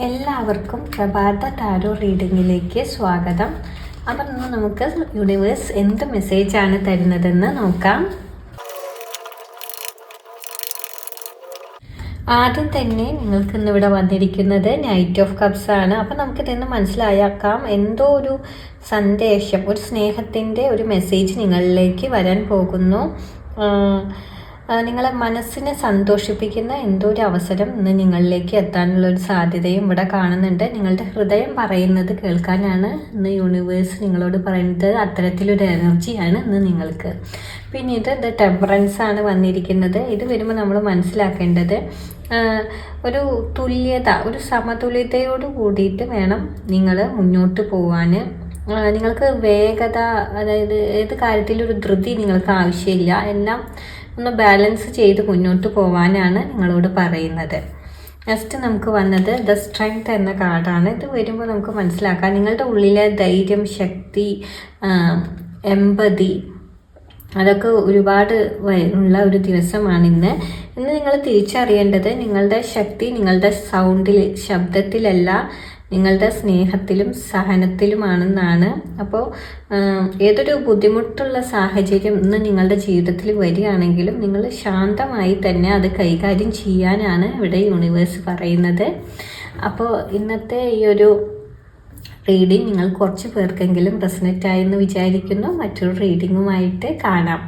എല്ലാവർക്കും പ്രഭാത ടാരോ റീഡിങ്ങിലേക്ക് സ്വാഗതം. അപ്പം ഇന്ന് നമുക്ക് യൂണിവേഴ്സ് എന്ത് മെസ്സേജാണ് തരുന്നതെന്ന് നോക്കാം. ആദ്യം തന്നെ നിങ്ങൾക്ക് ഇന്നിവിടെ വന്നിരിക്കുന്നത് നൈറ്റ് ഓഫ് കപ്സ് ആണ്. അപ്പം നമുക്കിതിന്ന് മനസ്സിലാക്കാം എന്തോ ഒരു സന്ദേശം, ഒരു സ്നേഹത്തിൻ്റെ ഒരു മെസ്സേജ് നിങ്ങളിലേക്ക് വരാൻ പോകുന്നു. നിങ്ങളെ മനസ്സിനെ സന്തോഷിപ്പിക്കുന്ന എന്തോ ഒരു അവസരം ഇന്ന് നിങ്ങളിലേക്ക് എത്താനുള്ളൊരു സാധ്യതയും ഇവിടെ കാണുന്നുണ്ട്. നിങ്ങളുടെ ഹൃദയം പറയുന്നത് കേൾക്കാനാണ് ഇന്ന് യൂണിവേഴ്സ് നിങ്ങളോട് പറയുന്നത്. അത്തരത്തിലൊരു എനർജിയാണ് ഇന്ന് നിങ്ങൾക്ക്. പിന്നീട് ഇത് ടെമ്പറൻസ് ആണ് വന്നിരിക്കുന്നത്. ഇത് വരുമ്പോൾ നമ്മൾ മനസ്സിലാക്കേണ്ടത് ഒരു തുല്യത, ഒരു സമതുലിതയോട് കൂടിയിട്ട് വേണം നിങ്ങൾ മുന്നോട്ട് പോവാൻ. നിങ്ങൾക്ക് വേഗത, അതായത് ഏത് കാര്യത്തിലൊരു ധൃതി നിങ്ങൾക്ക് ആവശ്യമില്ല. എല്ലാം ഒന്ന് ബാലൻസ് ചെയ്ത് മുന്നോട്ട് പോകാനാണ് നിങ്ങളോട് പറയുന്നത്. നെക്സ്റ്റ് നമുക്ക് വന്നത് ദ സ്ട്രെങ്ത് എന്ന കാർഡാണ്. ഇത് വരുമ്പോൾ നമുക്ക് മനസ്സിലാക്കാം നിങ്ങളുടെ ഉള്ളിലെ ധൈര്യം, ശക്തി, എമ്പതി അതൊക്കെ ഒരുപാട് ഉള്ള ഒരു ദിവസമാണ് ഇന്ന്. നിങ്ങൾ തിരിച്ചറിയേണ്ടത് നിങ്ങളുടെ ശക്തി നിങ്ങളുടെ ശബ്ദത്തിലല്ല, നിങ്ങളുടെ സ്നേഹത്തിലും സഹനത്തിലുമാണെന്നാണ്. അപ്പോൾ ഏതൊരു ബുദ്ധിമുട്ടുള്ള സാഹചര്യം ഇന്ന് നിങ്ങളുടെ ജീവിതത്തിൽ വരികയാണെങ്കിലും നിങ്ങൾ ശാന്തമായി തന്നെ അത് കൈകാര്യം ചെയ്യാനാണ് ഇവിടെ യൂണിവേഴ്സ് പറയുന്നത്. അപ്പോൾ ഇന്നത്തെ ഈ ഒരു റീഡിങ് നിങ്ങൾ കുറച്ച് പേർക്കെങ്കിലും റെസനേറ്റ് ആയെന്ന് വിചാരിക്കുന്നു. മറ്റൊരു റീഡിങ്ങുമായിട്ട് കാണാം.